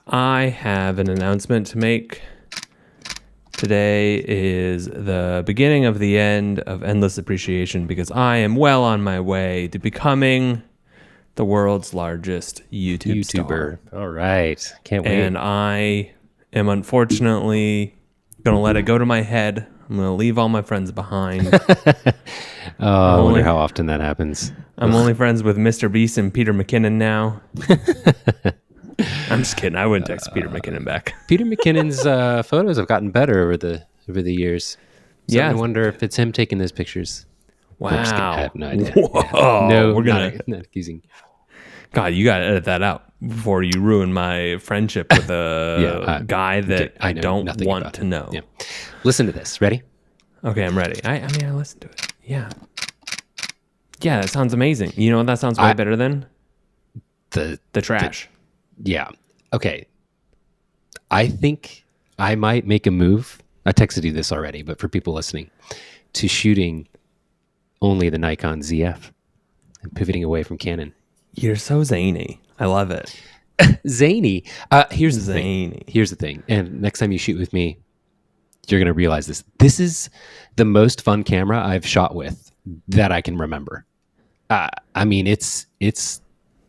I have an announcement to make. Today is the beginning of the end of Endless Appreciation because I am well on my way to becoming the world's largest YouTuber. Star. All right. Can't wait. And I am unfortunately going to let it go to my head. I'm going to leave all my friends behind. I wonder how often that happens. I'm only friends with Mr. Beast and Peter McKinnon now. I'm just kidding. I wouldn't text Peter McKinnon back. Peter McKinnon's photos have gotten better over the years. So I wonder if it's him taking those pictures. Wow. I have no idea. Whoa. Yeah. No, we're gonna not accusing. God, you got to edit that out before you ruin my friendship with a guy that I don't want to know. Yeah. Listen to this. Ready? Okay, I'm ready. I listened to it. Yeah. Yeah, that sounds amazing. You know what that sounds way better than? The trash. Yeah. Okay. I think I might make a move. I texted you this already, but for people listening, to shooting only the Nikon ZF and pivoting away from Canon. You're so zany. I love it. Zany. Here's the thing. And next time you shoot with me, you're going to realize this. This is the most fun camera I've shot with that I can remember. I mean, it's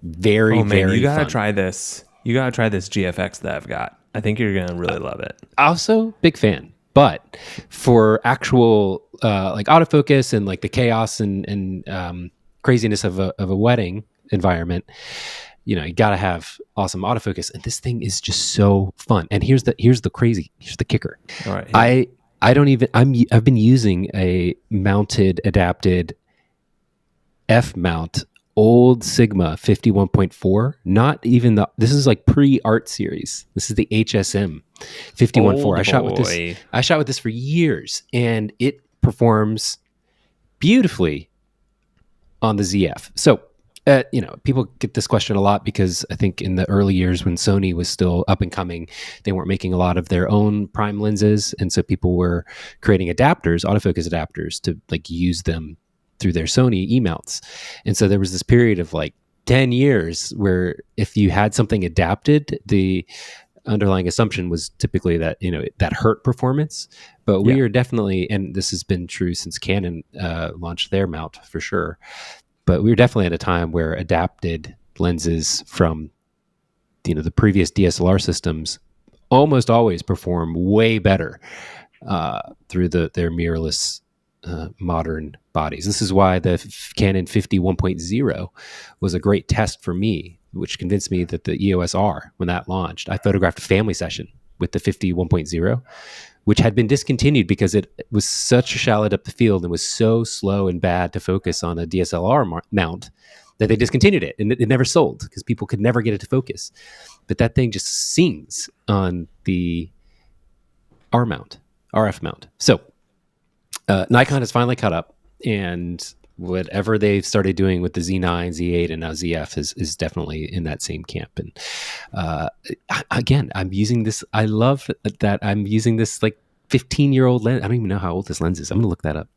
very, very you gotta fun. try this. You gotta try this GFX that I've got. I think you're gonna really love it. Also, big fan. But for actual like autofocus and like the chaos and craziness of a wedding environment, you gotta have awesome autofocus. And this thing is just so fun. And here's the kicker. All right. I've been using a mounted adapted F mount, old Sigma 51.4, not even this is like pre-art series. This is the HSM 51.4. I shot with this for years and it performs beautifully on the ZF. So, people get this question a lot because I think in the early years when Sony was still up and coming, they weren't making a lot of their own prime lenses. And so people were creating adapters, autofocus adapters to like use them through their Sony E-mounts. And so there was this period of like 10 years where if you had something adapted, the underlying assumption was typically that, that hurt performance. But we are definitely, and this has been true since Canon launched their mount for sure, but we were definitely at a time where adapted lenses from, the previous DSLR systems almost always perform way better through their mirrorless modern bodies. This is why the Canon 51.0 was a great test for me, which convinced me that the EOS R, when that launched, I photographed a family session with the 51.0, which had been discontinued because it was such a shallow depth of field and was so slow and bad to focus on a DSLR mount that they discontinued it, and it never sold because people could never get it to focus. But that thing just sings on the RF mount. So Nikon has finally caught up, and whatever they've started doing with the Z9, Z8, and now ZF is definitely in that same camp. And again, I'm using this. I love that I'm using this like 15-year-old lens. I don't even know how old this lens is. I'm going to look that up.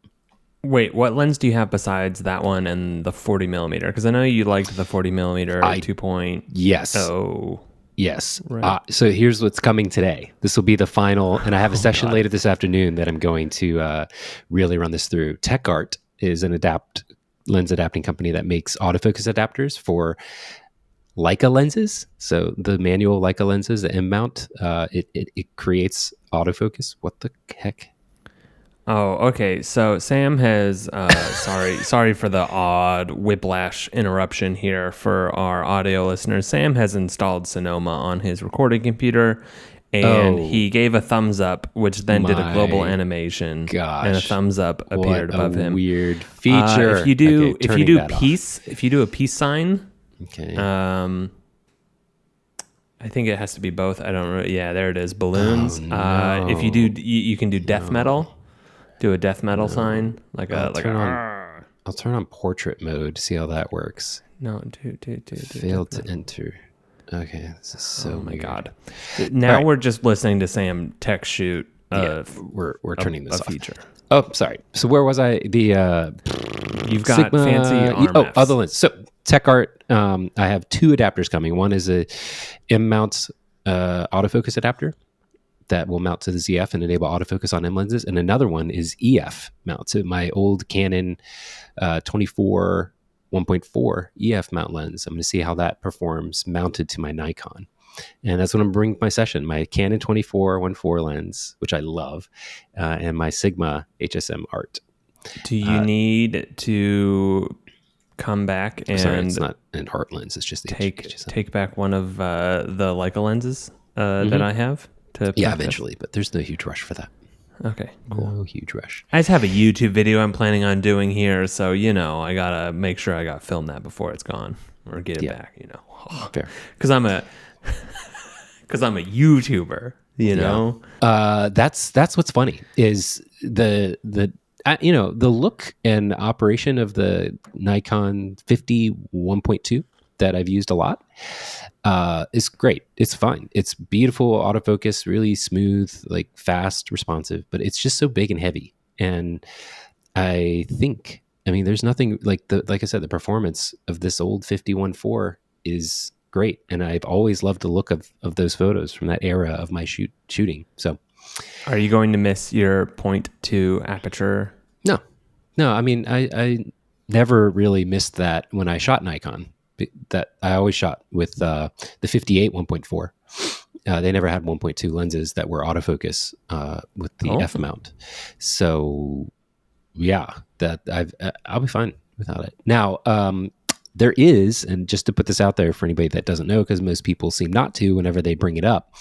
Wait, what lens do you have besides that one and the 40 millimeter? Because I know you liked the 40 millimeter 2.0. Yes. Yes. Right. So here's what's coming today. This will be the final, and I have a session later this afternoon that I'm going to really run this through. TechArt is an lens adapting company that makes autofocus adapters for Leica lenses. So the manual Leica lenses, the M mount, it creates autofocus. What the heck? Oh, okay. So Sam has, sorry for the odd whiplash interruption here for our audio listeners. Sam has installed Sonoma on his recording computer, and he gave a thumbs up, which then did a global animation, and a thumbs up appeared above him. Weird feature. If you do a peace sign, okay. I think it has to be both. I don't know. Yeah, there it is. Balloons. Oh, no. If you do, you can do death metal. Do a death metal sign, I'll turn on portrait mode to see how that works. No, failed to enter. Okay, this is so. Oh my god! Now we're just listening to Sam tech shoot. We're turning this off. Feature. Oh, sorry. So where was I? You've got Sigma, fancy RMFs. Other lens. So TechArt. I have two adapters coming. One is a M mount autofocus adapter that will mount to the ZF and enable autofocus on M lenses, and another one is EF mount. So my old Canon 24 1.4 EF mount lens. I'm going to see how that performs mounted to my Nikon. And that's what I'm bringing my session, my Canon 24 1.4 lens, which I love, and my Sigma HSM Art. Do you need to come back and... Sorry, it's not an art lens. It's just take back one of the Leica lenses that I have to practice? Yeah, eventually, but there's no huge rush for that. Okay, cool. No huge rush. I just have a YouTube video I'm planning on doing here, so, I got to make sure I got filmed that before it's gone or get it back, Fair. Because I'm a YouTuber, That's what's funny is the look and operation of the Nikon 50 1.2 that I've used a lot is great. It's fine. It's beautiful autofocus, really smooth, like fast, responsive, but it's just so big and heavy. And I think, there's nothing like I said, the performance of this old 51.4 is great. And I've always loved the look of those photos from that era of my shooting. So are you going to miss your 0.2 aperture? No, I never really missed that when I shot Nikon. That I always shot with the 58 1.4. They never had 1.2 lenses that were autofocus with the F mount. So yeah, I'll be fine without it. Now, there is, and just to put this out there for anybody that doesn't know, because most people seem not to whenever they bring it up,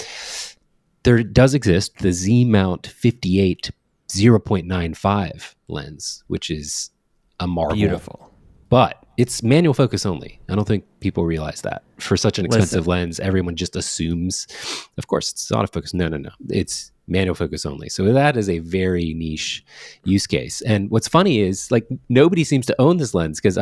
there does exist the Z mount 58 0.95 lens, which is a marvel. Beautiful. But it's manual focus only. I don't think people realize that. For such an expensive lens, everyone just assumes, of course, it's autofocus. No. It's manual focus only. So that is a very niche use case. And what's funny is nobody seems to own this lens, because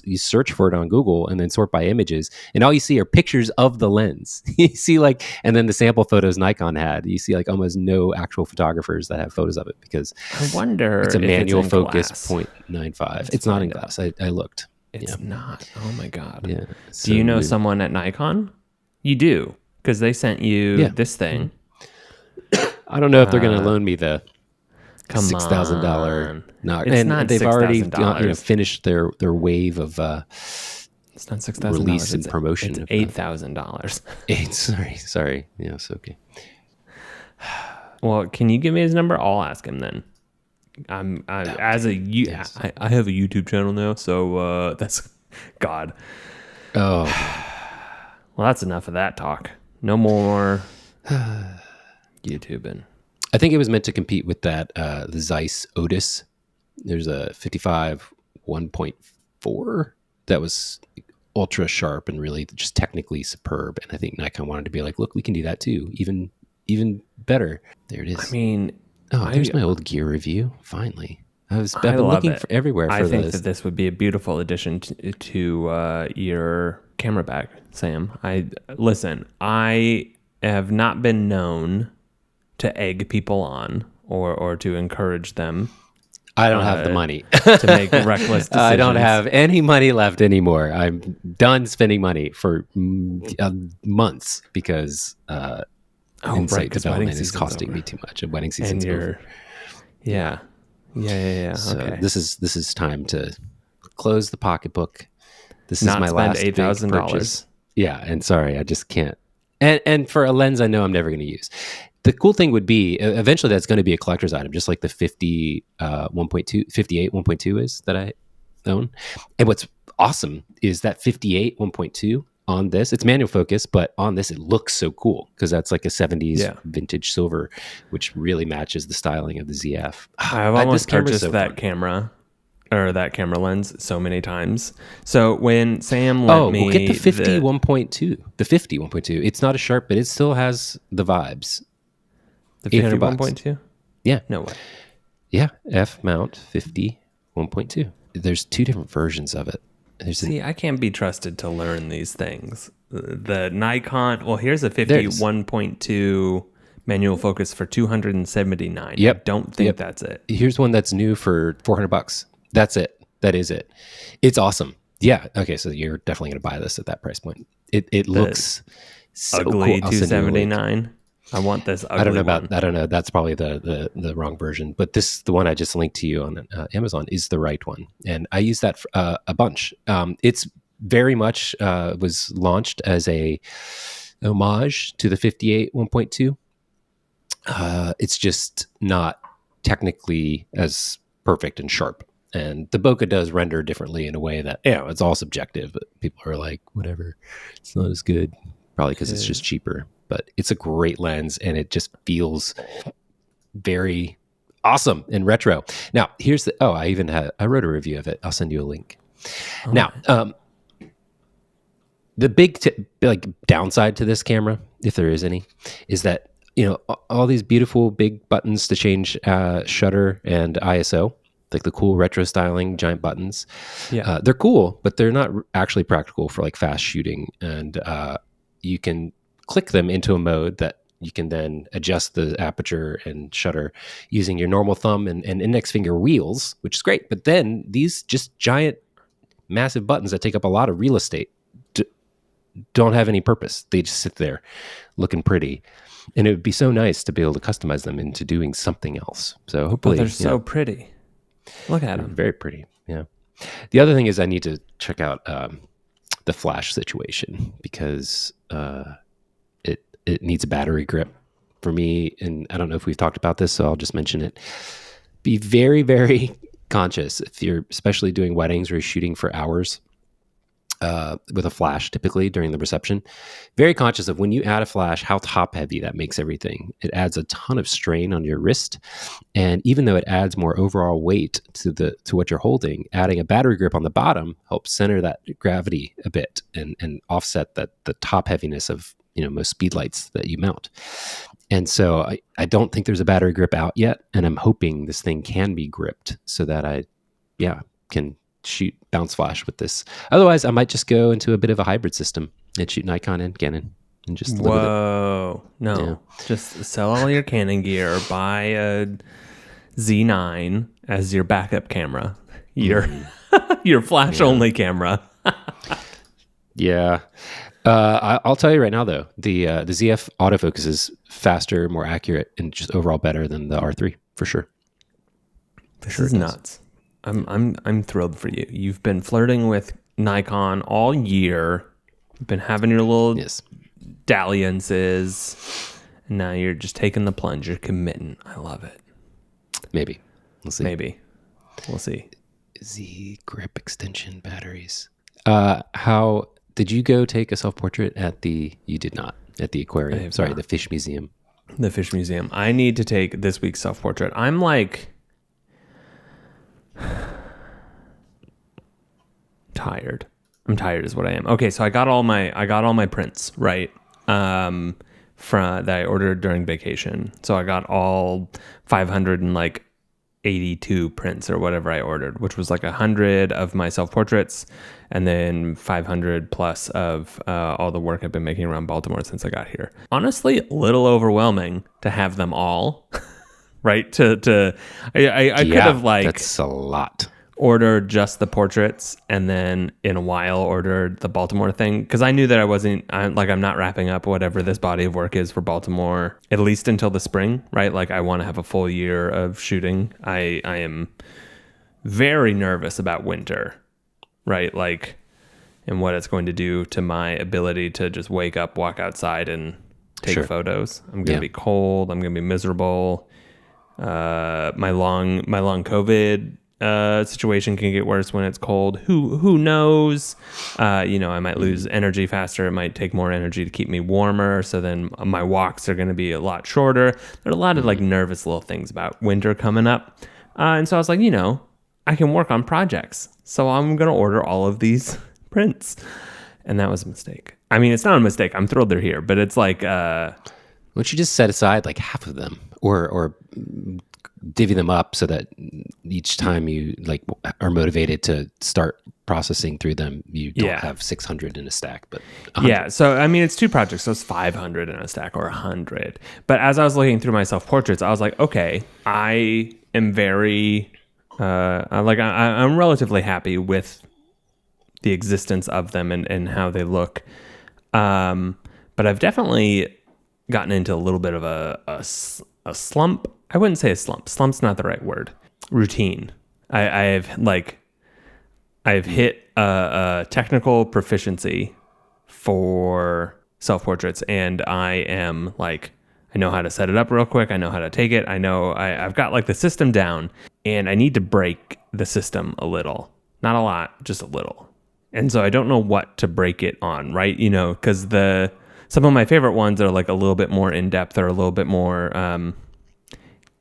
you search for it on Google and then sort by images, and all you see are pictures of the lens. You see and then the sample photos Nikon had, you see almost no actual photographers that have photos of it, because I wonder it's a manual it's focus glass. 0.95. It's not in glass. I looked. It's not. Oh my God. Yeah. Do you know someone at Nikon? You do, because they sent you this thing. I don't know if they're going to loan me the $6,000. No, it's and not they've already finished their wave of it's not $6,000 release and promotion. It's $8,000. Sorry. Yes, okay. Well, can you give me his number? I'll ask him then. I have a YouTube channel now, so that's God. Oh, well, that's enough of that talk. No more YouTubing. I think it was meant to compete with that the Zeiss Otis. There's a 55 1.4 that was ultra sharp and really just technically superb. And I think Nikon wanted to be like, look, we can do that too, even better. There it is. There's my old gear review. Finally, I've been looking for everywhere. I think that this would be a beautiful addition to your camera bag, Sam. I have not been known to egg people on or to encourage them. I don't have the money to make reckless decisions. I don't have any money left anymore. I'm done spending money for months because Insight development is costing me too much. And wedding season's over. Yeah. So okay. This is time to close the pocketbook. This is my last $8,000. Yeah, and sorry, I just can't. And for a lens I know I'm never going to use. The cool thing would be eventually that's going to be a collector's item, just like the 58 1.2 is that I own. And what's awesome is that 58 1.2 on this, it's manual focus, but on this it looks so cool because that's like a 70s vintage silver, which really matches the styling of the ZF. I've almost purchased that camera or that camera lens so many times. So when Sam let me... we'll get the 50 1.2. The 50 1.2. It's not as sharp, but it still has the vibes. The 50 1.2? Yeah. No way. Yeah. F mount 50 1.2. There's two different versions of it. I can't be trusted to learn these things. The Nikon... Well, here's a 50 1.2 manual focus for $279. Yep. I don't think that's it. Here's one that's new for $400. That's it. That is it. It's awesome. Yeah. Okay. So you're definitely going to buy this at that price point. It looks So cool. ugly I'll send you a link. 279. I want this ugly I don't know one. I don't know. That's probably the wrong version. But the one I just linked to you on Amazon is the right one, and I use that a bunch. It's very much was launched as a homage to the 58 1.2. It's just not technically as perfect and sharp. And the bokeh does render differently in a way that, it's all subjective, but people are like, whatever, it's not as good. Probably because it's just cheaper. But it's a great lens and it just feels very awesome and retro. Now, here's I wrote a review of it. I'll send you a link. Oh, Now, the big downside to this camera, if there is any, is that all these beautiful big buttons to change shutter and ISO, like the cool retro styling giant buttons. yeah. They're cool, but they're not actually practical for like fast shooting. And you can click them into a mode that you can then adjust the aperture and shutter using your normal thumb and index finger wheels, which is great. But then these just giant, massive buttons that take up a lot of real estate don't have any purpose. They just sit there looking pretty. And it would be so nice to be able to customize them into doing something else. So hopefully, They're so pretty. Look at them. Very pretty. Yeah. The other thing is I need to check out the flash situation because it needs a battery grip for me. And I don't know if we've talked about this, so I'll just mention it. Be very, very conscious if you're especially doing weddings or shooting for hours with a flash, typically during the reception. Very conscious of when you add a flash, how top heavy that makes everything. It adds a ton of strain on your wrist. And even though it adds more overall weight to what you're holding, adding a battery grip on the bottom helps center that gravity a bit and offset the top heaviness of most speed lights that you mount. And so I don't think there's a battery grip out yet. And I'm hoping this thing can be gripped so that I can shoot bounce flash with this. Otherwise, I might just go into a bit of a hybrid system and shoot Nikon and Canon and just live with it. No. Yeah. Just sell all your Canon gear, buy a Z9 as your backup camera. Your flash only camera. Yeah. I'll tell you right now though, the ZF autofocus is faster, more accurate, and just overall better than the R3 for sure. This is nuts. I'm thrilled for you. You've been flirting with Nikon all year. You've been having your little dalliances, and now you're just taking the plunge. You're committing. I love it. Maybe. We'll see. We'll see. Z grip extension batteries. How did you go take a self-portrait you did not, at the aquarium. Sorry, the fish museum. The fish museum. I need to take this week's self-portrait. I'm like tired. I'm tired is what I am. Okay, so I got all my prints, right? From that I ordered during vacation. So I got all 582 prints or whatever I ordered, which was like 100 of my self-portraits and then 500 plus of all the work I've been making around Baltimore since I got here. Honestly, a little overwhelming to have them all. Right? I could have that's a lot. Ordered just the portraits and then in a while ordered the Baltimore thing because I knew that I'm not wrapping up whatever this body of work is for Baltimore at least until the spring, right? Like I want to have a full year of shooting. I am very nervous about winter, right? Like and what it's going to do to my ability to just wake up, walk outside and take photos. I'm going to be cold. I'm going to be miserable. My long COVID situation can get worse when it's cold. Who knows? I might lose energy faster. It might take more energy to keep me warmer. So then my walks are going to be a lot shorter. There are a lot of like nervous little things about winter coming up. And so I was like, I can work on projects. So I'm going to order all of these prints. And that was a mistake. I mean, it's not a mistake. I'm thrilled they're here, but it's like, why don't you just set aside like half of them or divvy them up so that each time you like are motivated to start processing through them, you don't have 600 in a stack, but 100. Yeah. So, I mean, it's two projects. So it's 500 in a stack or 100. But as I was looking through my self-portraits, I was like, okay, I am very, I'm relatively happy with the existence of them and how they look. but I've definitely gotten into a little bit of a slump. I wouldn't say a slump. Slump's not the right word. Routine. I've hit a technical proficiency for self-portraits, and I am like, I know how to set it up real quick. I know how to take it. I know I've got like the system down, and I need to break the system a little. Not a lot, just a little. And so I don't know what to break it on, right? You know, because some of my favorite ones are like a little bit more in-depth or a little bit more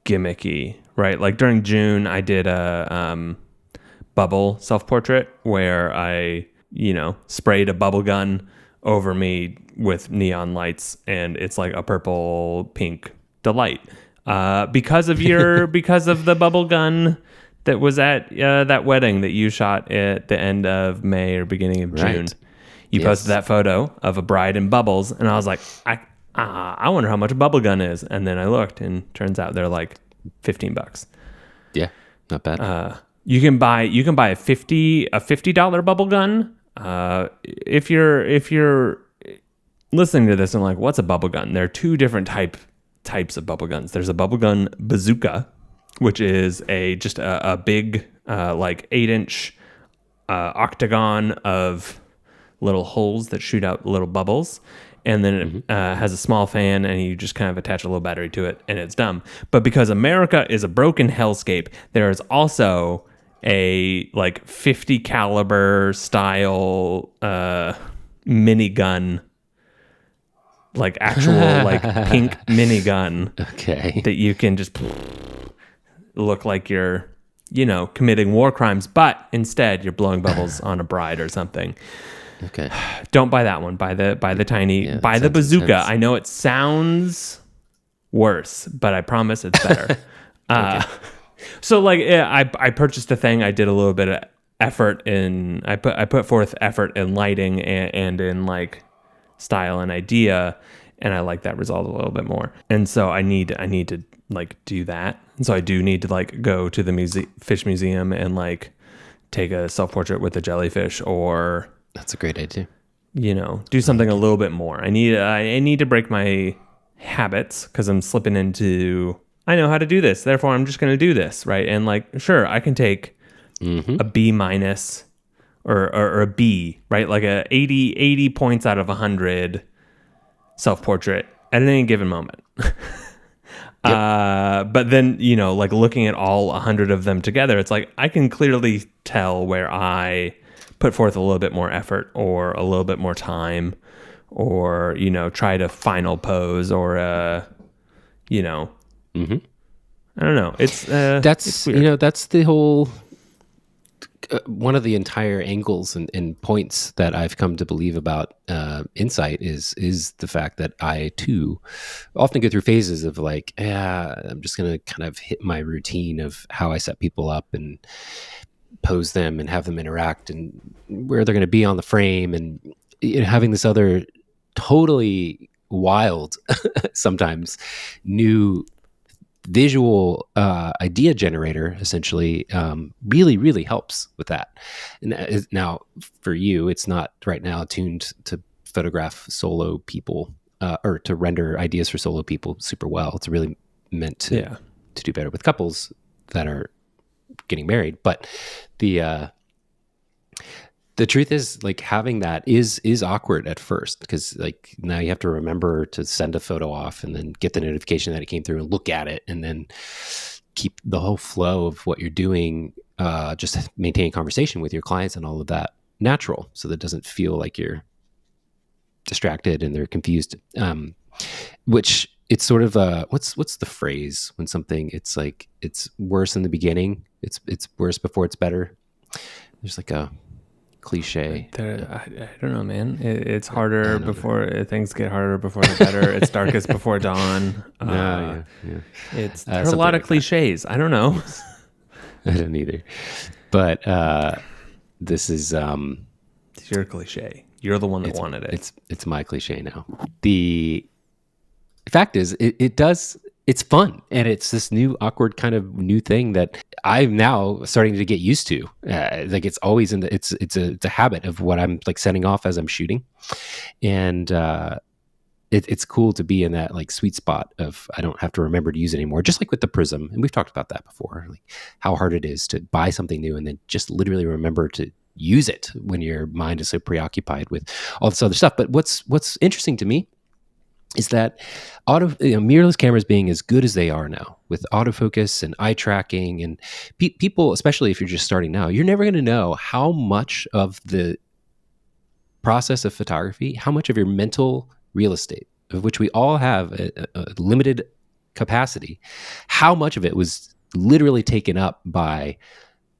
gimmicky, right? Like during June, I did a bubble self-portrait where I, sprayed a bubble gun over me with neon lights, and it's like a purple pink delight. Because of the bubble gun that was at that wedding that you shot at the end of May or beginning of June. You posted that photo of a bride in bubbles, and I was like, I wonder how much a bubble gun is. And then I looked, and turns out they're like $15. Yeah, not bad. You can buy a $50 bubble gun. If you're listening to this and like, what's a bubble gun? There are two different types of bubble guns. There's a bubble gun bazooka, which is just a big like 8-inch octagon of little holes that shoot out little bubbles, and then it has a small fan, and you just kind of attach a little battery to it, and it's dumb. But because America is a broken hellscape, there is also a like 50 caliber style minigun, like actual like pink minigun, that you can just look like you're committing war crimes, but instead you're blowing bubbles on a bride or something. Okay. Don't buy that one. Buy the tiny. Buy the bazooka. Intense. I know it sounds worse, but I promise it's better. So like, I purchased a thing. I did a little bit of effort in. I put forth effort in lighting and in like style and idea, and I like that result a little bit more. And so I need to like do that. And so I do need to like go to the fish museum and like take a self-portrait with a jellyfish, or that's a great idea. Do something a little bit more. I need to break my habits, because I'm slipping into, I know how to do this, therefore I'm just going to do this, right? And like, sure, I can take a B minus or a B, right? Like a 80 points out of 100 self-portrait at any given moment. But then, like looking at all 100 of them together, it's like I can clearly tell where I put forth a little bit more effort or a little bit more time, or, try to final pose, or, I don't know. It's weird. That's the whole, one of the entire angles and points that I've come to believe about insight is the fact that I too often go through phases of like, I'm just going to kind of hit my routine of how I set people up and pose them and have them interact and where they're going to be on the frame, and having this other totally wild, sometimes new visual idea generator essentially really, really helps with that. And now for you, it's not right now tuned to photograph solo people or to render ideas for solo people super well. It's really meant to do better with couples that are getting married. But the truth is, like, having that is awkward at first, because like now you have to remember to send a photo off and then get the notification that it came through and look at it, and then keep the whole flow of what you're doing, just maintaining conversation with your clients and all of that natural, so that it doesn't feel like you're distracted and they're confused. Which it's sort of what's the phrase when something, it's like it's worse in the beginning, it's worse before it's better. There's like a cliche. I don't know, man. It's harder before things get harder before they're better. It's darkest before dawn. It's there's a lot of cliches. That. I don't know. I don't either. But this is it's your cliche. You're the one that wanted it. It's my cliche now. The fact is, it's fun, and it's this new awkward kind of new thing that I'm now starting to get used to. Like it's always it's a habit of what I'm like setting off as I'm shooting, and it's cool to be in that like sweet spot of I don't have to remember to use it anymore. Just like with the Prism, and we've talked about that before, like how hard it is to buy something new and then just literally remember to use it when your mind is so preoccupied with all this other stuff. But what's interesting to me is that mirrorless cameras being as good as they are now with autofocus and eye tracking and people, especially if you're just starting now, you're never going to know how much of the process of photography, how much of your mental real estate, of which we all have a limited capacity, how much of it was literally taken up by,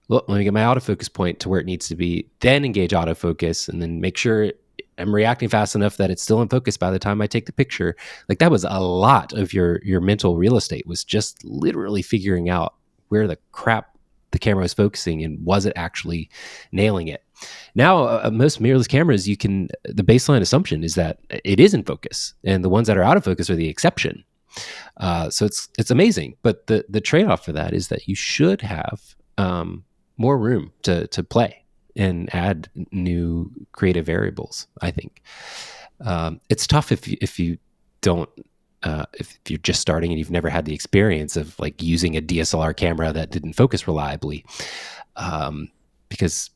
well, let me get my autofocus point to where it needs to be, then engage autofocus, and then make sure I'm reacting fast enough that it's still in focus by the time I take the picture. Like that was a lot of your mental real estate, was just literally figuring out where the crap the camera was focusing and was it actually nailing it. Now, most mirrorless cameras, the baseline assumption is that it is in focus, and the ones that are out of focus are the exception. So it's amazing, but the trade-off for that is that you should have more room to play and add new creative variables. I think it's tough if you don't. If you're just starting and you've never had the experience of like using a DSLR camera that didn't focus reliably, because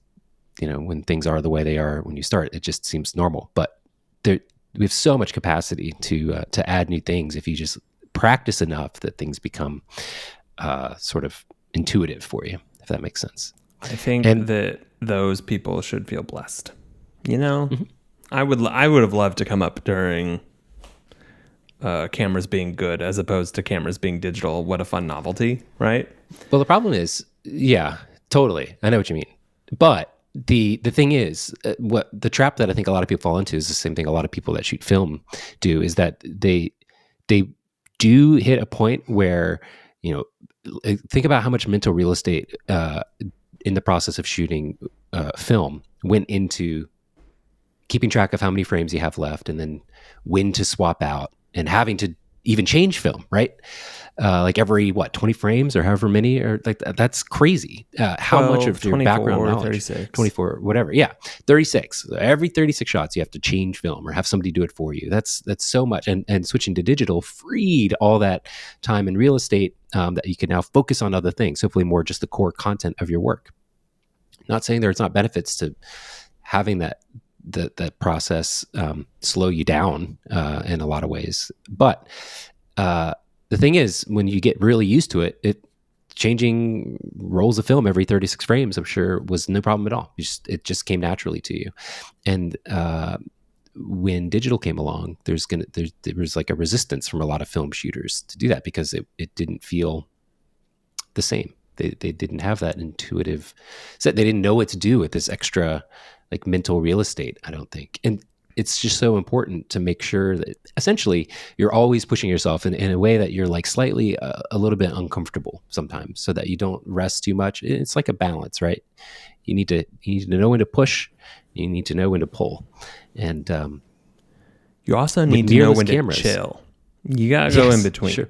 when things are the way they are when you start, it just seems normal. But we have so much capacity to add new things if you just practice enough that things become sort of intuitive for you, if that makes sense. I think that those people should feel blessed. Mm-hmm. I would have loved to come up during cameras being good as opposed to cameras being digital. What a fun novelty, right? Well, the problem is, yeah, totally. I know what you mean. But the thing is, what the trap that I think a lot of people fall into is the same thing a lot of people that shoot film do, is that they do hit a point where, think about how much mental real estate in the process of shooting film went into keeping track of how many frames you have left and then when to swap out and having to even change film, right? Like every 20 frames or however many, or like that's crazy. How much of your background knowledge? 36. 24, whatever. Yeah, 36. Every 36 shots, you have to change film or have somebody do it for you. That's so much. And switching to digital freed all that time and real estate that you can now focus on other things. Hopefully, more just the core content of your work. Not saying there's not benefits to having that process slow you down in a lot of ways, but the thing is, when you get really used to it, changing rolls of film every 36 frames, I'm sure, was no problem at all. It just came naturally to you. And when digital came along, there was like a resistance from a lot of film shooters to do that because it didn't feel the same. They didn't have that intuitive set. They didn't know what to do with this extra like mental real estate, I don't think. And it's just so important to make sure that essentially you're always pushing yourself in a way that you're like slightly a little bit uncomfortable sometimes, so that you don't rest too much. It's like a balance, right? You need to know when to push. You need to know when to pull. And you also need to know when to chill. You gotta go in between. Sure.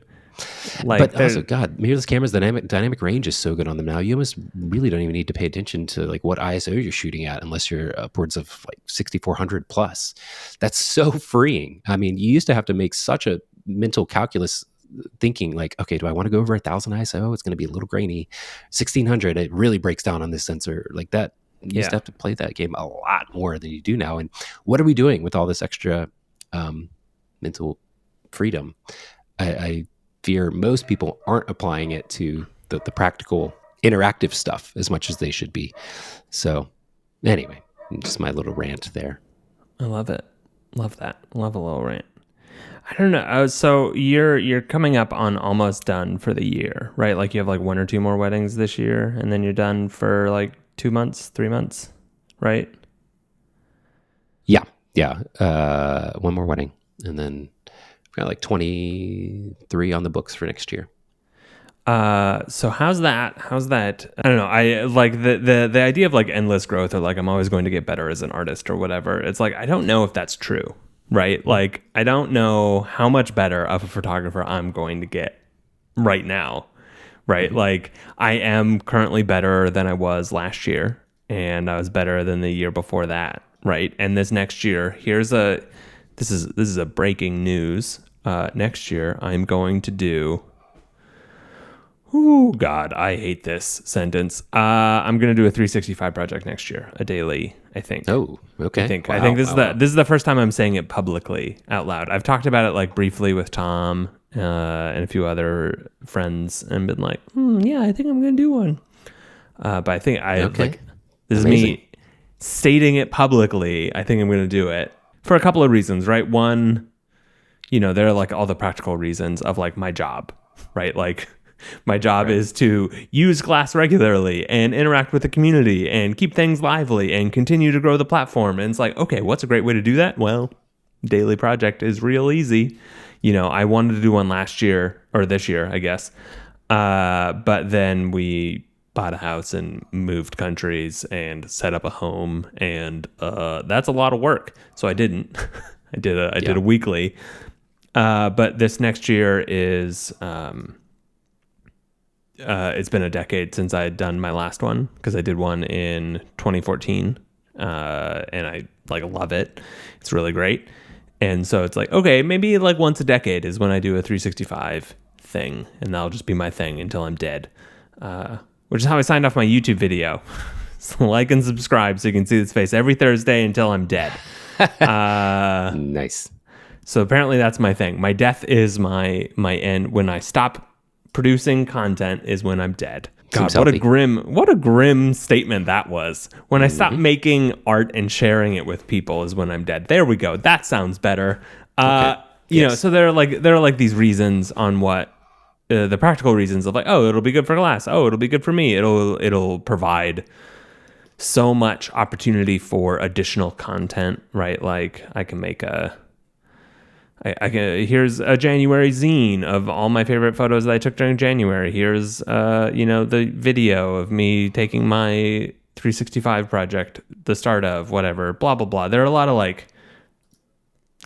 But also, God, mirrorless cameras, dynamic range is so good on them now. You almost really don't even need to pay attention to like what ISO you're shooting at, unless you're upwards of like 6400 plus. That's so freeing. I mean, you used to have to make such a mental calculus thinking like, okay, do I want to go over 1000 ISO? It's going to be a little grainy. 1600, it really breaks down on this sensor like that. You used to have to play that game a lot more than you do now. And what are we doing with all this extra mental freedom? I fear most people aren't applying it to the practical interactive stuff as much as they should be. So anyway, just my little rant there. I love it. Love that. Love a little rant. I don't know. So you're coming up on almost done for the year, right? Like you have like one or two more weddings this year, and then you're done for like 2 months, 3 months, right? Yeah. One more wedding, and then we've got like 23 on the books for next year. So how's that? I don't know. I like the idea of like endless growth, or like I'm always going to get better as an artist or whatever. It's like, I don't know if that's true, right? Like, I don't know how much better of a photographer I'm going to get right now, right? Mm-hmm. Like, I am currently better than I was last year, and I was better than the year before that, right? And this next year, this is a breaking news. Next year, I'm going to do. Oh God, I hate this sentence. I'm going to do a 365 project next year, a daily. I think. Oh, okay. I think this is the first time I'm saying it publicly out loud. I've talked about it like briefly with Tom and a few other friends, and been like, yeah, I think I'm going to do one. But I think this is me stating it publicly. I think I'm going to do it for a couple of reasons, right? One, there are like all the practical reasons of like my job, right? Like my job is to use Glass regularly and interact with the community and keep things lively and continue to grow the platform. And it's like, okay, what's a great way to do that? Well, daily project is real easy. I wanted to do one last year or this year, I guess. But then we bought a house and moved countries and set up a home, and that's a lot of work. So I didn't. I did a weekly. But this next year is it's been a decade since I had done my last one, because I did one in 2014, and I like love it. It's really great. And so it's like, okay, maybe like once a decade is when I do a 365 thing, and that'll just be my thing until I'm dead. Which is how I signed off my YouTube video. So like and subscribe so you can see this face every Thursday until I'm dead. Nice. So apparently that's my thing. My death is my end. When I stop producing content is when I'm dead. God, what a grim statement that was. When I stop making art and sharing it with people is when I'm dead. There we go. That sounds better. So there are like these reasons on what the practical reasons of like, oh, it'll be good for Glass. Oh, it'll be good for me. It'll provide so much opportunity for additional content, right? Like I can make here's a January zine of all my favorite photos that I took during January. Here's the video of me taking my 365 project, the start of whatever, blah blah blah. There are a lot of like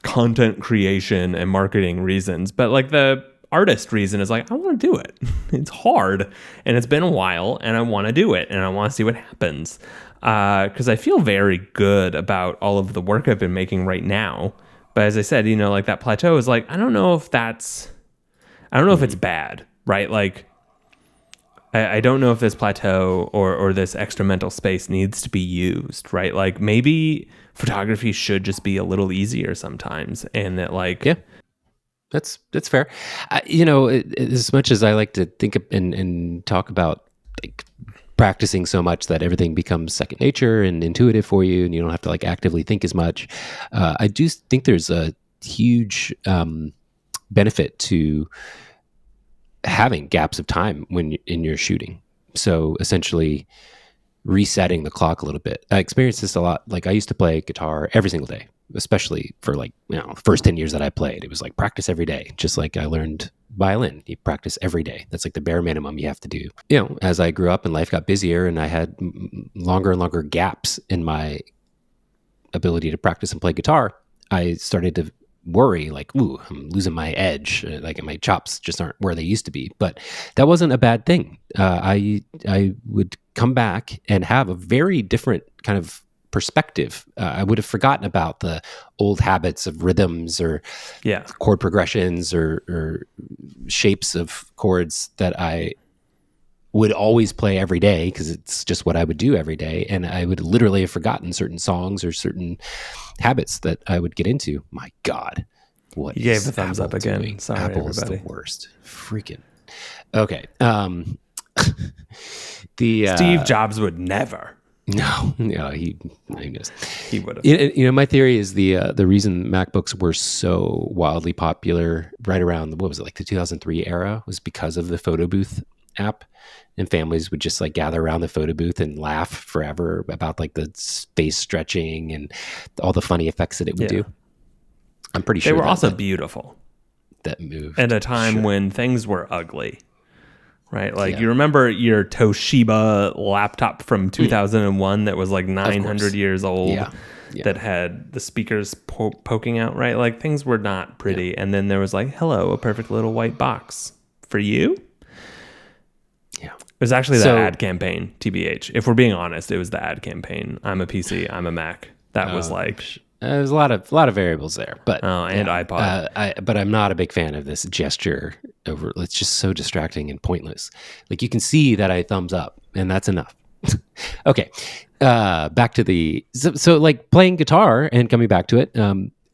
content creation and marketing reasons, but like the artist reason is like, I want to do it. It's hard and it's been a while and I want to do it and I want to see what happens. Because I feel very good about all of the work I've been making right now. But as I said, like that plateau is like, I don't know if it's bad, right? Like, I don't know if this plateau or this extra mental space needs to be used, right? Like maybe photography should just be a little easier sometimes. And that like... Yeah, that's fair. As much as I like to think and talk about like practicing so much that everything becomes second nature and intuitive for you and you don't have to like actively think as much, I do think there's a huge benefit to having gaps of time when in your shooting. So essentially resetting the clock a little bit. I experienced this a lot. Like I used to play guitar every single day, especially for like, the first 10 years that I played. It was like practice every day, just like I learned violin. You practice every day. That's like the bare minimum you have to do. As I grew up and life got busier and I had longer and longer gaps in my ability to practice and play guitar, I started to worry like, ooh, I'm losing my edge. Like my chops just aren't where they used to be. But that wasn't a bad thing. I would come back and have a very different kind of perspective. I would have forgotten about the old habits of rhythms or chord progressions or shapes of chords that I would always play every day because it's just what I would do every day. And I would literally have forgotten certain songs or certain habits that I would get into. My God, what you gave the thumbs up again? Doing? Sorry, Apple's everybody. The worst. Freaking. Okay. Steve Jobs would never. No, he would have. My theory is the reason MacBooks were so wildly popular right around like the 2003 era was because of the photo booth app, and families would just like gather around the photo booth and laugh forever about like the face stretching and all the funny effects that it would do. I'm pretty sure they were also beautiful. That moved at a time when things were ugly. Right, like you remember your Toshiba laptop from 2001 that was like 900 years old, that had the speakers poking out, right? Like things were not pretty. And then there was like, hello, a perfect little white box for you. Yeah. It was actually the ad campaign, TBH. If we're being honest, it was the ad campaign. I'm a PC, I'm a Mac. That was like There's a lot of variables there, but and iPod. but I'm not a big fan of this gesture over. It's just so distracting and pointless. Like you can see that I thumbs up, and that's enough. Okay, back to so like playing guitar and coming back to it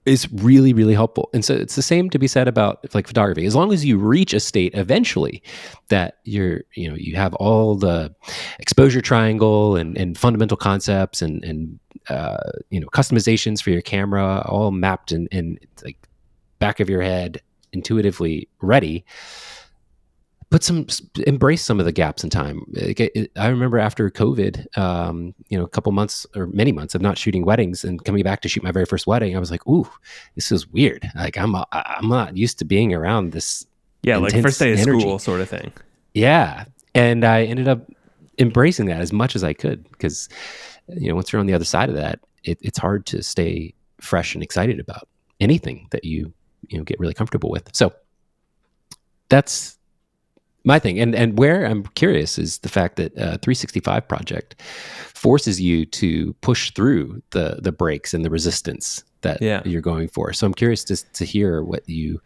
is really really helpful. And so it's the same to be said about like photography. As long as you reach a state eventually that you have all the exposure triangle and fundamental concepts and customizations for your camera all mapped in like back of your head, intuitively ready. Embrace some of the gaps in time. I remember after COVID, a couple months or many months of not shooting weddings and coming back to shoot my very first wedding, I was like, "Ooh, this is weird. Like I'm not used to being around this." Yeah, like first day of energy. school sort of thing. Yeah, and I ended up embracing that as much as I could because once you're on the other side of that, it's hard to stay fresh and excited about anything that you get really comfortable with. So that's my thing. And where I'm curious is the fact that 365 project forces you to push through the breaks and the resistance that you're going for. So I'm curious to hear what you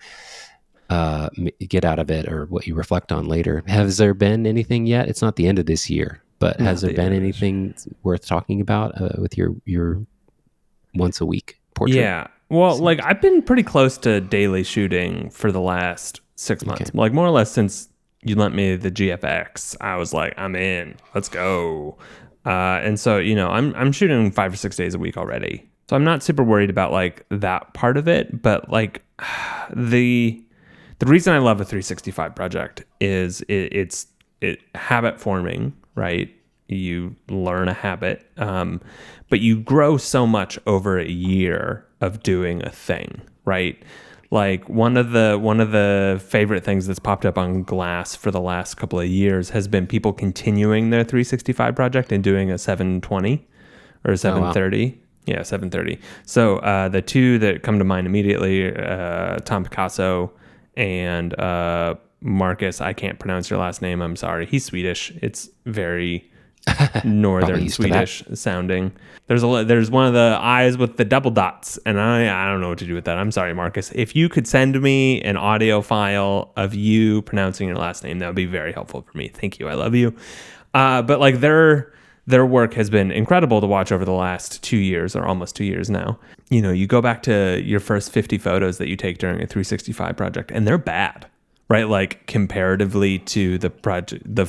get out of it or what you reflect on later. Has there been anything yet? It's not the end of this year, but has there been anything worth talking about with your once a week portrait? Yeah. Well, like I've been pretty close to daily shooting for the last 6 months, like more or less since you lent me the GFX. I was like, I'm in, let's go. And so, I'm shooting 5 or 6 days a week already. So I'm not super worried about like that part of it, but like the reason I love a 365 project is it's habit forming, right? You learn a habit, but you grow so much over a year of doing a thing, right? Like one of the favorite things that's popped up on Glass for the last couple of years has been people continuing their 365 project and doing a 720 or 730. Oh, wow. Yeah, 730. So the two that come to mind immediately, Tom Picasso and Marcus. I can't pronounce your last name. I'm sorry. He's Swedish. It's very northern Swedish sounding. There's one of the eyes with the double dots, and I don't know what to do with that. I'm sorry, Marcus. If you could send me an audio file of you pronouncing your last name, that would be very helpful for me. Thank you. I love you. But like their work has been incredible to watch over the last 2 years or almost 2 years now. You go back to your first 50 photos that you take during a 365 project, and they're bad. Right, like comparatively to the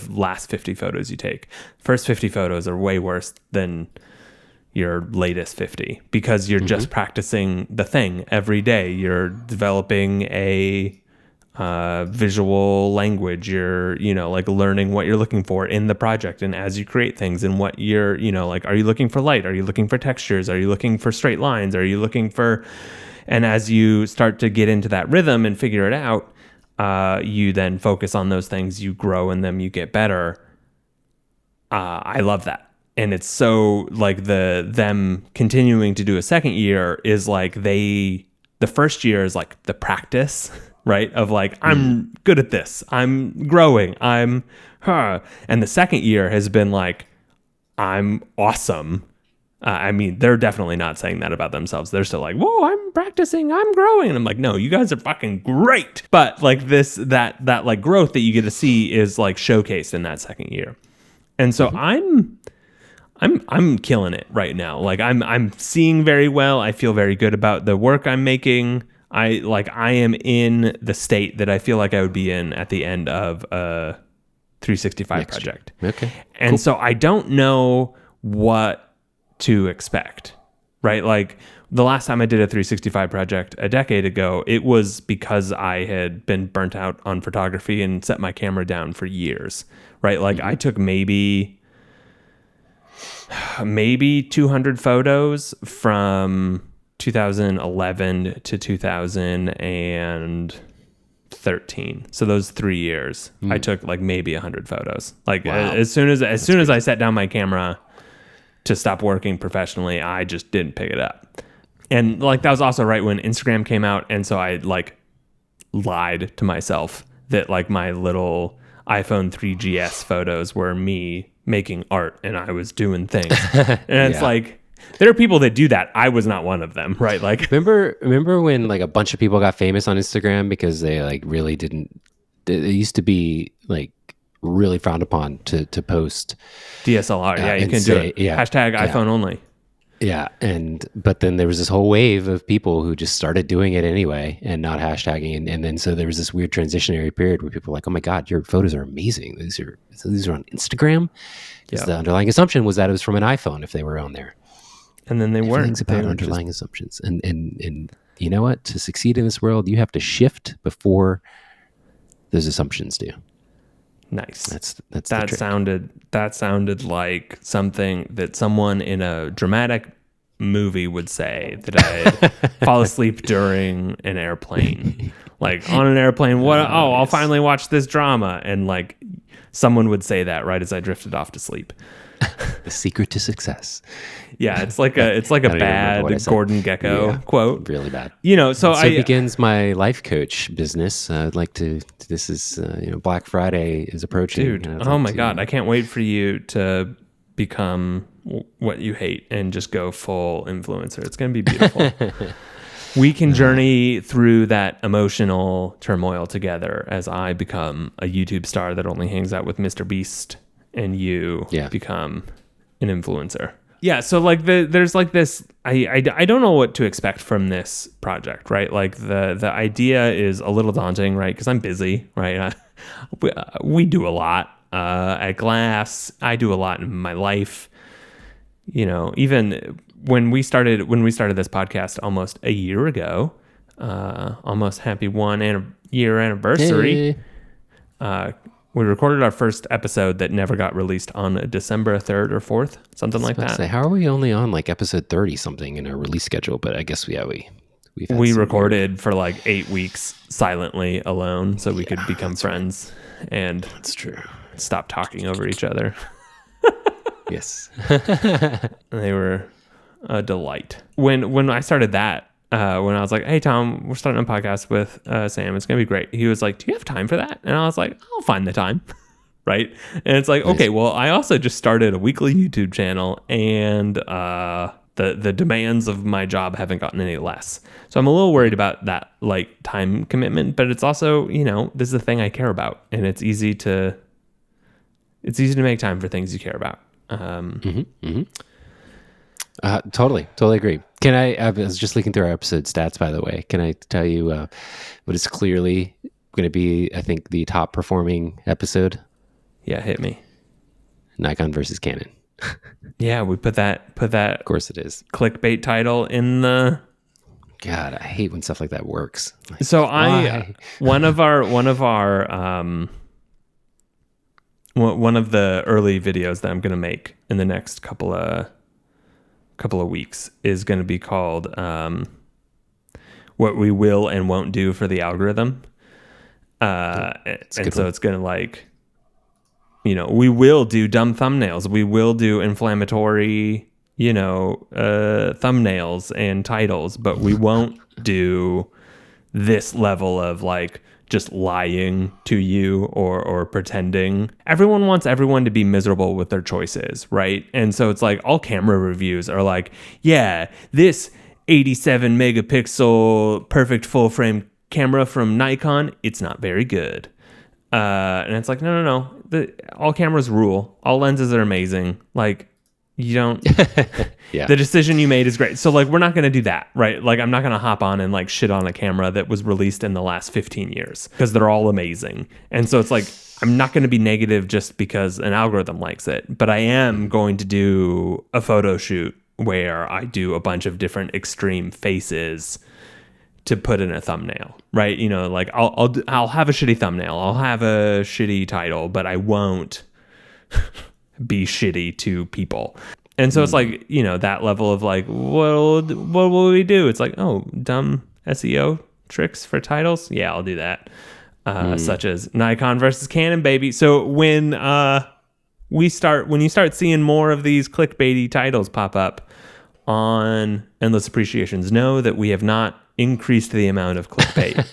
last 50 photos you take. First 50 photos are way worse than your latest 50 because you're just practicing the thing every day. You're developing a visual language. You're, like learning what you're looking for in the project and as you create things and what you're, like, are you looking for light? Are you looking for textures? Are you looking for straight lines? Are you looking for, and as you start to get into that rhythm and figure it out, you then focus on those things, you grow in them, you get better. I love that. And it's so like them continuing to do a second year is like the first year is like the practice, right? Of like, I'm good at this. I'm growing. And the second year has been like, I'm awesome. I mean, they're definitely not saying that about themselves. They're still like, whoa, I'm practicing, I'm growing. And I'm like, no, you guys are fucking great. But like that like growth that you get to see is like showcased in that second year. And so I'm killing it right now. Like I'm seeing very well. I feel very good about the work I'm making. I am in the state that I feel like I would be in at the end of a 365 project. Okay. And cool. So I don't know what to expect, right? Like the last time I did a 365 project a decade ago, it was because I had been burnt out on photography and set my camera down for years, right? Like I took maybe 200 photos from 2011 to 2013. So those 3 years, I took like maybe 100 photos. Like wow. as soon as I set down my camera to stop working professionally, I just didn't pick it up. And like that was also right when Instagram came out, and so I like lied to myself that like my little iPhone 3GS photos were me making art and I was doing things. And it's like, There are people that do that. I was not one of them, right? Like, remember when like a bunch of people got famous on Instagram because they like really didn't. It used to be like really frowned upon to post DSLR. Yeah, you can do it. Yeah, Hashtag iPhone only. Yeah, but then there was this whole wave of people who just started doing it anyway and not hashtagging, and then so there was this weird transitionary period where people were like, "Oh my God, your photos are amazing. These are on Instagram." Because the underlying assumption was that it was from an iPhone if they were on there, and then they weren't. Everything's about underlying assumptions, and you know what? To succeed in this world, you have to shift before those assumptions do. Nice. That sounded like something that someone in a dramatic movie would say that I'd fall asleep during an airplane. Like on an airplane, I'll finally watch this drama, and like someone would say that right as I drifted off to sleep. The secret to success. Yeah, it's like a bad Gordon Gekko quote. Really bad. So begins my life coach business. I'd like to. This is Black Friday is approaching. Dude, oh my God, I can't wait for you to become what you hate and just go full influencer. It's going to be beautiful. We can journey through that emotional turmoil together as I become a YouTube star that only hangs out with Mr. Beast, and you become an influencer. Yeah, so like there's like this. I don't know what to expect from this project, right? Like the idea is a little daunting, right? Because I'm busy, right? We do a lot at Glass. I do a lot in my life. Even when we started this podcast almost a year ago, almost happy 1 year anniversary. Hey. We recorded our first episode that never got released on December 3rd or 4th, something like that. How are we only on like episode 30 something in our release schedule? But I guess we recorded for like 8 weeks silently alone so we could become friends and that's true. Stop talking over each other. Yes. They were a delight. When I started that, when I was like, "Hey Tom, we're starting a podcast with Sam. It's gonna be great." He was like, "Do you have time for that?" And I was like, "I'll find the time." Right? And it's like, okay, well, I also just started a weekly YouTube channel, and the demands of my job haven't gotten any less. So I'm a little worried about that like time commitment, but it's also, this is the thing I care about, and it's easy to make time for things you care about. Totally agree. I was just looking through our episode stats, by the way. Can I tell you what is clearly going to be, I think, the top performing episode? Yeah, hit me. Nikon versus Canon. Yeah, we put that. Of course it is. Clickbait title in the. God, I hate when stuff like that works. Like, so one of the early videos that I'm going to make in the next couple of weeks is going to be called what we will and won't do for the algorithm. And so it's going to like, we will do dumb thumbnails. We will do inflammatory, thumbnails and titles, but we won't do this level of like just lying to you or pretending. Everyone wants everyone to be miserable with their choices, right? And so it's like all camera reviews are like, yeah, this 87 megapixel perfect full frame camera from Nikon, it's not very good. And it's like, no. All cameras rule. All lenses are amazing. Like, you don't. Yeah. The decision you made is great. So like, we're not going to do that, right? Like, I'm not going to hop on and like shit on a camera that was released in the last 15 years because they're all amazing. And so it's like, I'm not going to be negative just because an algorithm likes it, but I am going to do a photo shoot where I do a bunch of different extreme faces to put in a thumbnail, right? Like I'll have a shitty thumbnail, I'll have a shitty title, but I won't be shitty to people. And so it's like, that level of like, what will we do? It's like, oh, dumb SEO tricks for titles. Yeah, I'll do that. Such as Nikon versus Canon, baby. So when you start seeing more of these clickbaity titles pop up on Endless Appreciations, know that we have not increased the amount of clickbait.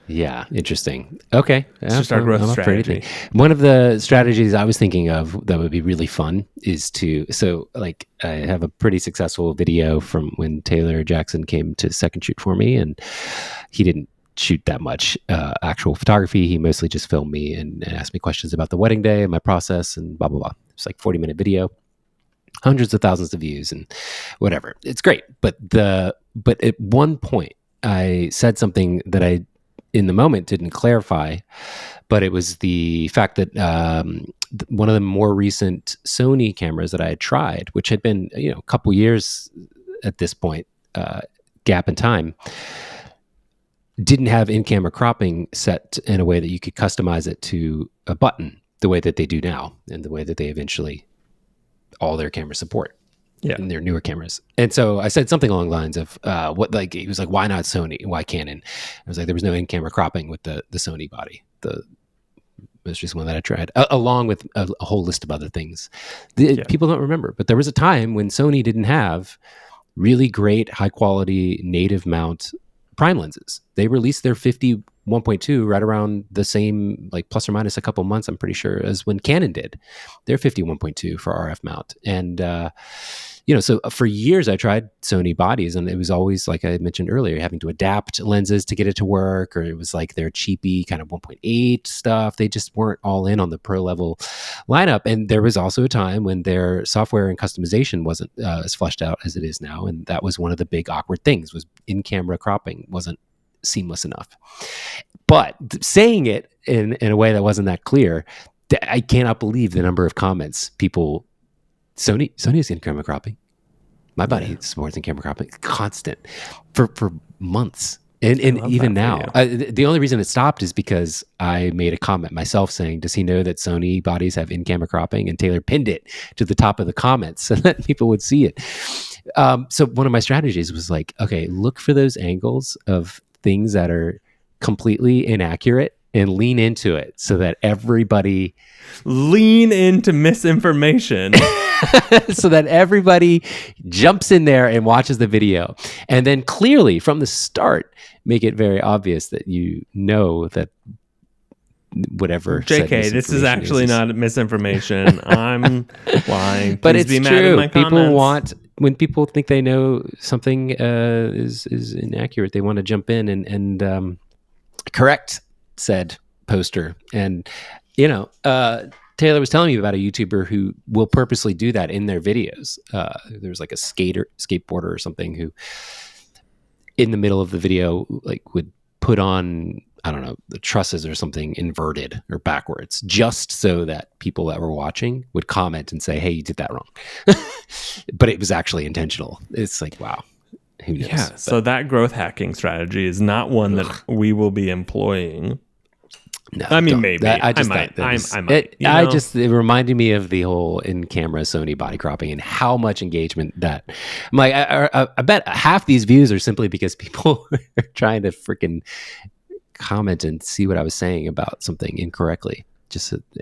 Yeah, interesting. Okay. It's just our growth I'm up for anything. strategy. One of the strategies I was thinking of that would be really fun is so like I have a pretty successful video from when Taylor Jackson came to second shoot for me, and he didn't shoot that much actual photography. He mostly just filmed me and asked me questions about the wedding day and my process and blah, blah, blah. It's like 40-minute video, hundreds of thousands of views and whatever. It's great. But at one point I said something that I in the moment didn't clarify, but it was the fact that one of the more recent Sony cameras that I had tried, which had been a couple years at this point, gap in time, didn't have in-camera cropping set in a way that you could customize it to a button the way that they do now and the way that they eventually all their cameras support. Yeah. In their newer cameras. And so I said something along the lines of he was like, why not Sony? Why Canon? I was like, there was no in-camera cropping with the Sony body. The most recent one that I tried, along with a whole list of other things. People don't remember, but there was a time when Sony didn't have really great, high quality native mount prime lenses. They released their 50 1.2 right around the same, like plus or minus a couple months, I'm pretty sure, as when Canon did their 50 1.2 for RF mount. And, so for years I tried Sony bodies, and it was always, like I mentioned earlier, having to adapt lenses to get it to work, or it was like their cheapy kind of 1.8 stuff. They just weren't all in on the pro level lineup. And there was also a time when their software and customization wasn't as fleshed out as it is now. And that was one of the big awkward things, was in-camera cropping wasn't seamless enough. But saying it in a way that wasn't that clear, I cannot believe the number of comments people. Sony is in-camera cropping. My body supports in-camera cropping, constant for months, and even now. The only reason it stopped is because I made a comment myself saying, "Does he know that Sony bodies have in-camera cropping?" And Taylor pinned it to the top of the comments so that people would see it. So one of my strategies was like, okay, look for those angles of things that are completely inaccurate and lean into it so that everybody lean into misinformation so that everybody jumps in there and watches the video, and then clearly from the start make it very obvious that that whatever JK, this is actually not misinformation. I'm lying. But Please it's be mad true. at my comments. When people think they know something is inaccurate, they want to jump in and correct said poster. And Taylor was telling me about a YouTuber who will purposely do that in their videos. There's like a skateboarder or something who, in the middle of the video, like would put on, I don't know, the trusses or something inverted or backwards, just so that people that were watching would comment and say, "Hey, you did that wrong." But it was actually intentional. It's like, wow, who knows? Yeah. So that growth hacking strategy is not one that we will be employing. No, I mean, maybe. I might. It reminded me of the whole in-camera Sony body cropping and how much engagement that. I'm like, I bet half these views are simply because people are trying to freaking comment and see what I was saying about something incorrectly.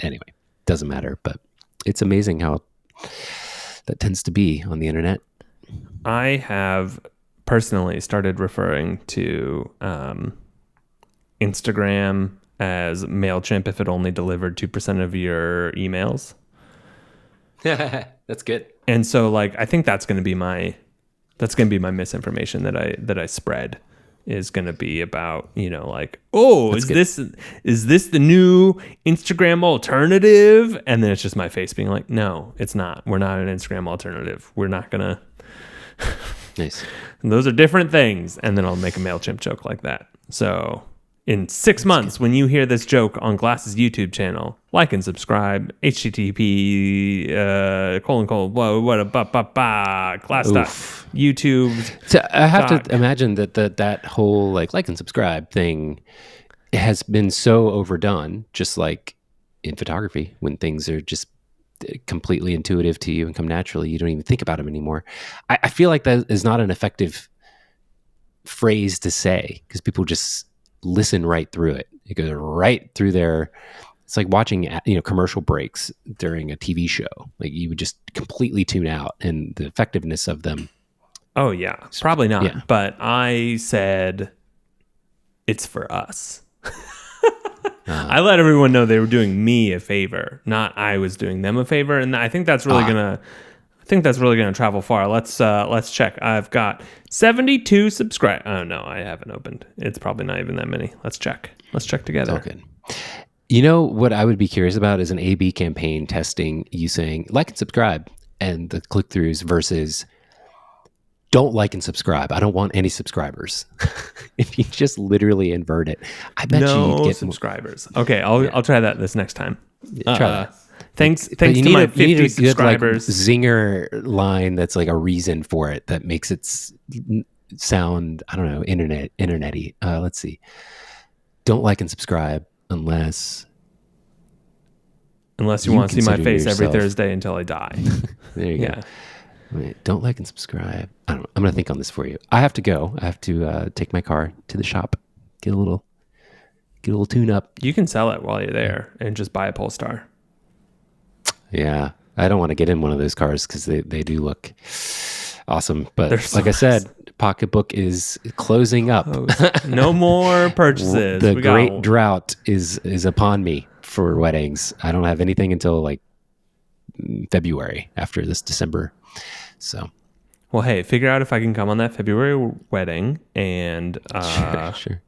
Anyway, doesn't matter. But it's amazing how that tends to be on the internet. I have personally started referring to Instagram as MailChimp if it only delivered 2% of your emails. That's good. And so, like, I think that's going to be my misinformation that I spread, is going to be about, like, oh, is this the new Instagram alternative? And then it's just my face being like, no, it's not. We're not an Instagram alternative. We're not going to. Nice. And those are different things. And then I'll make a MailChimp joke like that. So in 6 months, when you hear this joke on Glass's YouTube channel, like and subscribe. HTTP Glass YouTube. So I have to imagine that whole like and subscribe thing has been so overdone, just like in photography, when things are just completely intuitive to you and come naturally. You don't even think about them anymore. I feel like that is not an effective phrase to say, because people just listen right through it. It goes right through their. It's like watching commercial breaks during a TV show. Like you would just completely tune out, and the effectiveness of them. Oh yeah, probably not. Yeah. But I said it's for us. I let everyone know they were doing me a favor, not I was doing them a favor, and I think that's really gonna travel far. Let's check. I've got 72 subscribers. Oh no, I haven't opened. It's probably not even that many. Let's check. Let's check together. All good. You know what I would be curious about is an A/B campaign testing you saying like and subscribe and the click-throughs versus don't like and subscribe. I don't want any subscribers. If you just literally invert it, I bet no you'd get subscribers. Okay, I'll try that this next time. Try that. Thanks to my 50 subscribers. Good, zinger line that's like a reason for it that makes it sound, I don't know, internety. Let's see. Don't like and subscribe unless you want to see my face yourself. every Thursday until I die. There you go. Wait, don't like and subscribe. I don't know. I'm going to think on this for you. I have to go. I have to take my car to the shop, get a little tune up. You can sell it while you're there and just buy a Polestar. Yeah. I don't want to get in one of those cars because they do look awesome. But So like I said, Pocketbook is closing up. No more purchases. The great drought is upon me for weddings. I don't have anything until like February after this December. So, well, hey, figure out if I can come on that February wedding and, sure.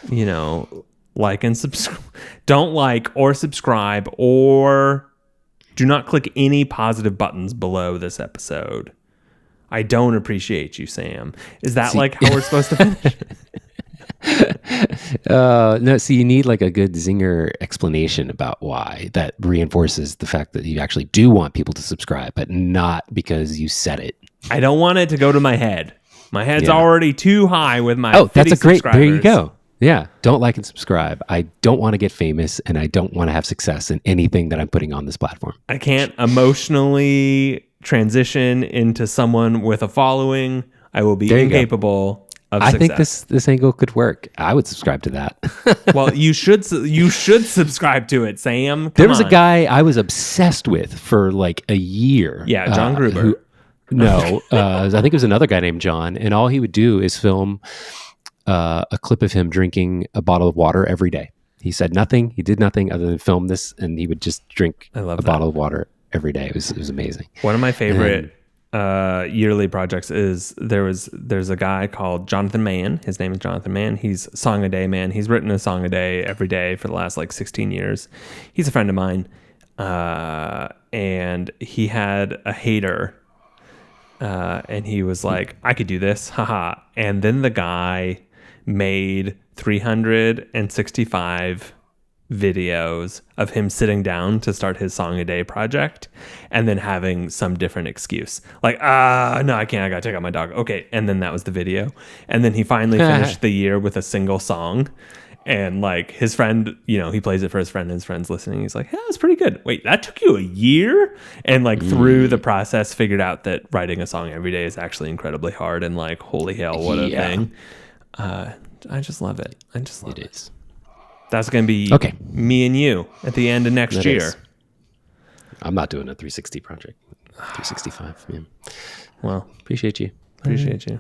You know, like and subscribe. Don't like or subscribe or do not click any positive buttons below this episode. I don't appreciate you, Sam. Is that like how we're supposed to finish? No, see, you need like a good zinger explanation about why that reinforces the fact that you actually do want people to subscribe, but not because you said it. I don't want it to go to my head. My head's already too high with my 50 that's a great, there you subscribers. go. Yeah, don't like and subscribe. I don't want to get famous and I don't want to have success in anything that I'm putting on this platform. I can't emotionally transition into someone with a following. I will be incapable of success. I think this angle could work. I would subscribe to that. Well, you should subscribe to it, Sam. There was a guy I was obsessed with for like a year. Yeah, John Gruber. I think it was another guy named John, and all he would do is film a clip of him drinking a bottle of water every day. He said nothing. He did nothing other than film this, and he would just drink bottle of water every day. It was amazing. One of my favorite yearly projects is there's a guy called Jonathan Mann. His name is Jonathan Mann. He's Song a Day Man. He's written a song a day every day for the last like 16 years. He's a friend of mine, and he had a hater. And he was like, I could do this, haha. And then the guy made 365 videos of him sitting down to start his song a day project and then having some different excuse. Like, no, I can't. I got to take out my dog. Okay. And then that was the video. And then he finally finished the year with a single song. And like his friend, he plays it for his friend and his friend's listening. He's like, yeah, that's pretty good. Wait, that took you a year? And like through the process figured out that writing a song every day is actually incredibly hard. And like, holy hell, what a thing. I just love it. I just love it. It is. That's going to be me and you at the end of next year. I'm not doing a 360 project. 365. Yeah. Well, appreciate you. Appreciate you.